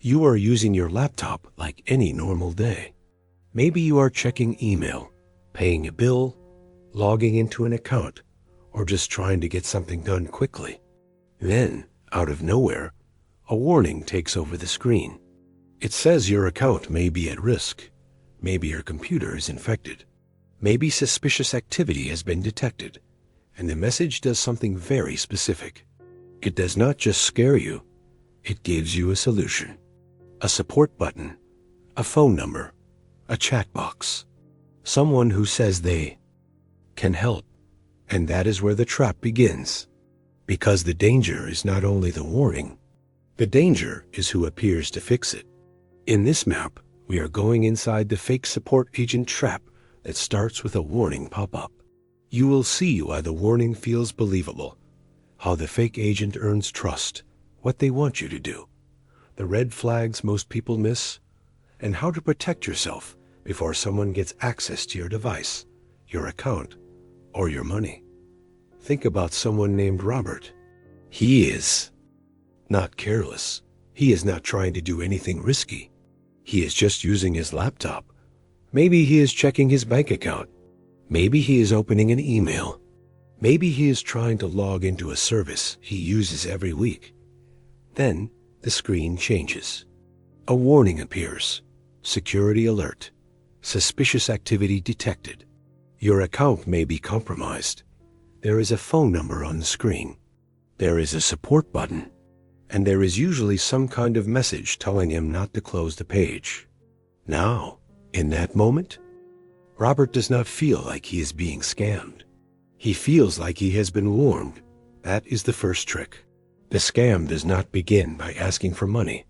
You are using your laptop like any normal day. Maybe you are checking email, paying a bill, logging into an account, or just trying to get something done quickly. Then, out of nowhere, a warning takes over the screen. It says your account may be at risk. Maybe your computer is infected. Maybe suspicious activity has been detected. And the message does something very specific. It does not just scare you. It gives you a solution. A support button, a phone number, a chat box. Someone who says they can help. And that is where the trap begins. Because the danger is not only the warning, the danger is who appears to fix it. In this map, we are going inside the fake support agent trap that starts with a warning pop-up. You will see why the warning feels believable, how the fake agent earns trust, what they want you to do, the red flags most people miss, and how to protect yourself before someone gets access to your device, your account, or your money. Think about someone named Robert. He is not careless. He is not trying to do anything risky. He is just using his laptop. Maybe he is checking his bank account. Maybe he is opening an email. Maybe he is trying to log into a service he uses every week. Then the screen changes. A warning appears. Security alert. Suspicious activity detected. Your account may be compromised. There is a phone number on the screen. There is a support button. And there is usually some kind of message telling him not to close the page. Now, in that moment, Robert does not feel like he is being scammed. He feels like he has been warned. That is the first trick. The scam does not begin by asking for money.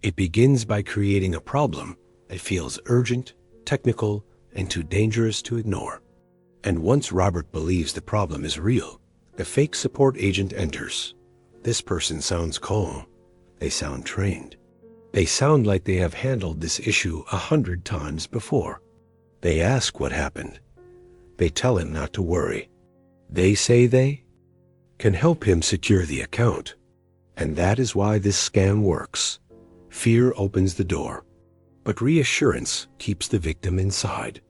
It begins by creating a problem that feels urgent, technical, and too dangerous to ignore. And once Robert believes the problem is real, the fake support agent enters. This person sounds calm. They sound trained. They sound like they have handled this issue 100 times before. They ask what happened. They tell him not to worry. They say they can help him secure the account. And that is why this scam works. Fear opens the door, but reassurance keeps the victim inside.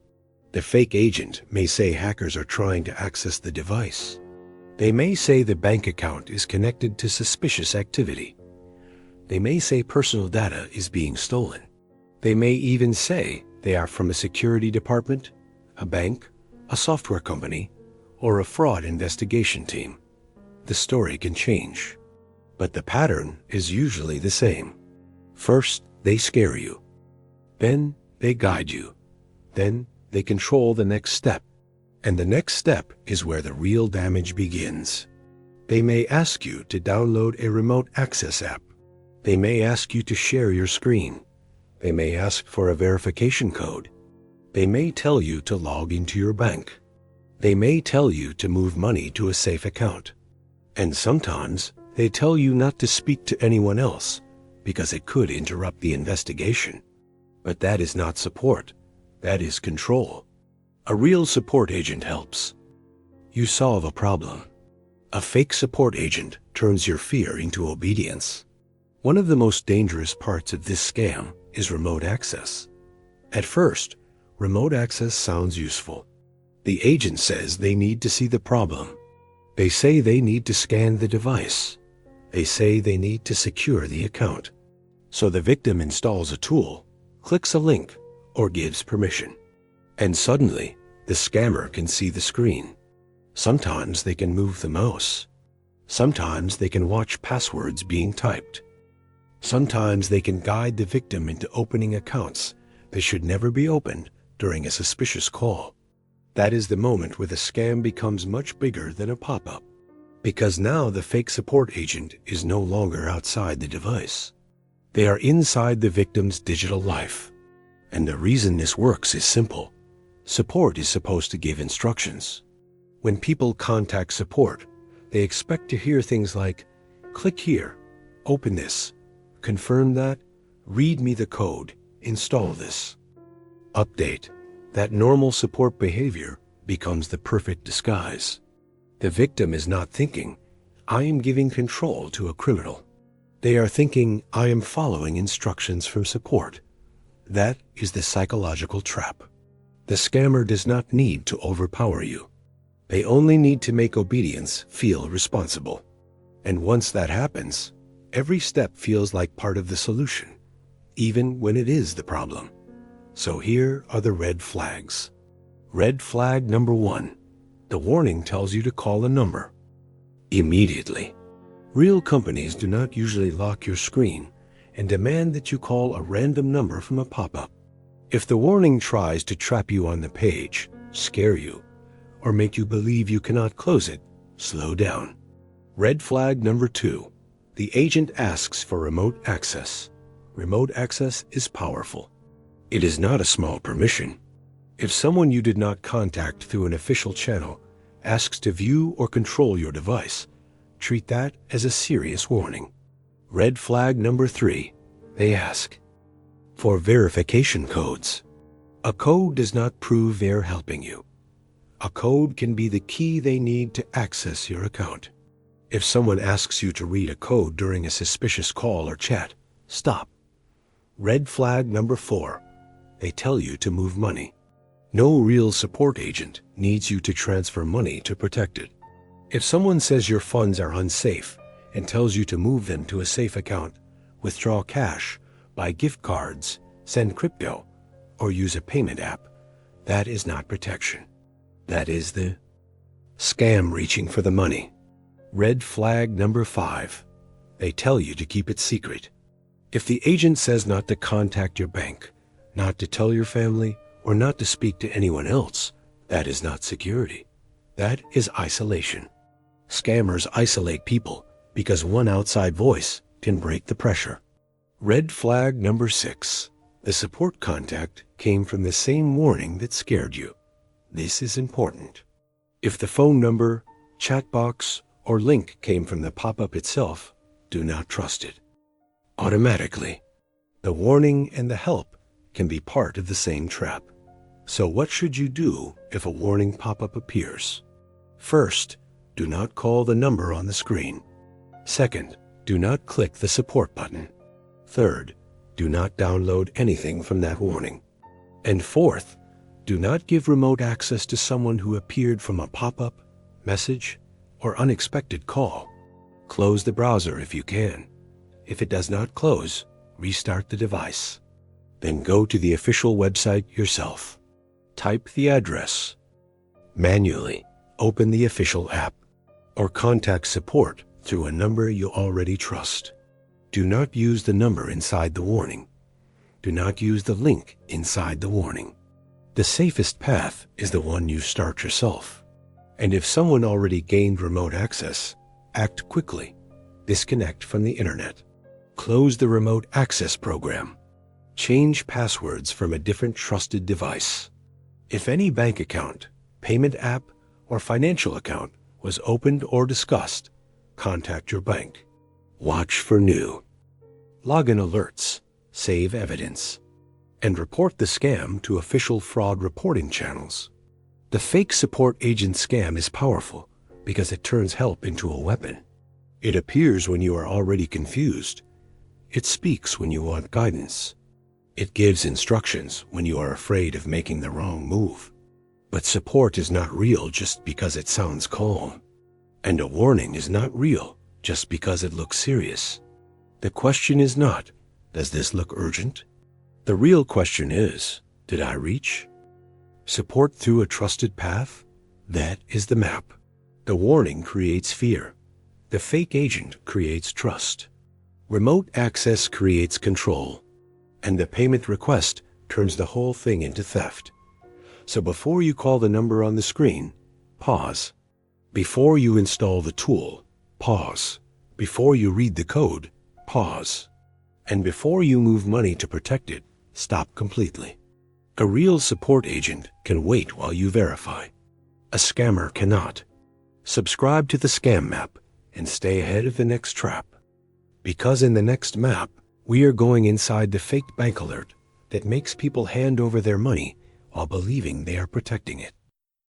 The fake agent may say hackers are trying to access the device. They may say the bank account is connected to suspicious activity. They may say personal data is being stolen. They may even say they are from a security department, a bank, a software company, or a fraud investigation team. The story can change, but the pattern is usually the same. First, they scare you. Then, they guide you. Then, they control the next step. And the next step is where the real damage begins. They may ask you to download a remote access app. They may ask you to share your screen. They may ask for a verification code. They may tell you to log into your bank. They may tell you to move money to a safe account. And sometimes they tell you not to speak to anyone else because it could interrupt the investigation. But that is not support. That is control. A real support agent helps. You solve a problem. A fake support agent turns your fear into obedience. One of the most dangerous parts of this scam is remote access. At first, remote access sounds useful. The agent says they need to see the problem. They say they need to scan the device. They say they need to secure the account. So the victim installs a tool, clicks a link, or gives permission. And suddenly, the scammer can see the screen. Sometimes they can move the mouse. Sometimes they can watch passwords being typed. Sometimes they can guide the victim into opening accounts that should never be opened during a suspicious call. That is the moment where the scam becomes much bigger than a pop-up, because now the fake support agent is no longer outside the device. They are inside the victim's digital life. And the reason this works is simple. Support is supposed to give instructions. When people contact support, they expect to hear things like, click here, open this, confirm that, read me the code, install this. Update. That normal support behavior becomes the perfect disguise. The victim is not thinking, I am giving control to a criminal. They are thinking, I am following instructions from support. That is the psychological trap. The scammer does not need to overpower you. They only need to make obedience feel responsible. And once that happens, every step feels like part of the solution, even when it is the problem. So here are the red flags. Red flag number 1. The warning tells you to call a number immediately. Real companies do not usually lock your screen and demand that you call a random number from a pop-up. If the warning tries to trap you on the page, scare you, or make you believe you cannot close it, slow down. Red flag number 2. The agent asks for remote access. Remote access is powerful. It is not a small permission. If someone you did not contact through an official channel asks to view or control your device, treat that as a serious warning. Red flag number 3. They ask for verification codes. A code does not prove they're helping you. A code can be the key they need to access your account. If someone asks you to read a code during a suspicious call or chat, stop. Red flag number 4. They tell you to move money. No real support agent needs you to transfer money to protect it. If someone says your funds are unsafe and tells you to move them to a safe account, withdraw cash, buy gift cards, send crypto, or use a payment app, that is not protection. That is the scam reaching for the money. Red flag number 5. They tell you to keep it secret. If the agent says not to contact your bank, not to tell your family, or not to speak to anyone else, that is not security. That is isolation. Scammers isolate people because one outside voice can break the pressure. Red flag number 6. The support contact came from the same warning that scared you. This is important. If the phone number, chat box, or link came from the pop-up itself, do not trust it. Automatically, the warning and the help can be part of the same trap. So what should you do if a warning pop-up appears? First, do not call the number on the screen. Second, do not click the support button. Third, do not download anything from that warning. And fourth, do not give remote access to someone who appeared from a pop-up, message, or unexpected call. Close the browser if you can. If it does not close, restart the device. Then go to the official website yourself. Type the address. Manually open the official app, or contact support through a number you already trust. Do not use the number inside the warning. Do not use the link inside the warning. The safest path is the one you start yourself. And if someone already gained remote access, act quickly. Disconnect from the internet. Close the remote access program. Change passwords from a different trusted device. If any bank account, payment app, or financial account was opened or discussed, contact your bank. Watch for new login alerts, save evidence, and report the scam to official fraud reporting channels. The fake support agent scam is powerful because it turns help into a weapon. It appears when you are already confused. It speaks when you want guidance. It gives instructions when you are afraid of making the wrong move. But support is not real just because it sounds calm. And a warning is not real just because it looks serious. The question is not, does this look urgent? The real question is, did I reach? Support through a trusted path? That is the map. The warning creates fear. The fake agent creates trust. Remote access creates control. And the payment request turns the whole thing into theft. So before you call the number on the screen, pause. Before you install the tool, pause. Before you read the code, pause. And before you move money to protect it, stop completely. A real support agent can wait while you verify. A scammer cannot. Subscribe to the Scam Map and stay ahead of the next trap. Because in the next map, we are going inside the fake bank alert that makes people hand over their money while believing they are protecting it.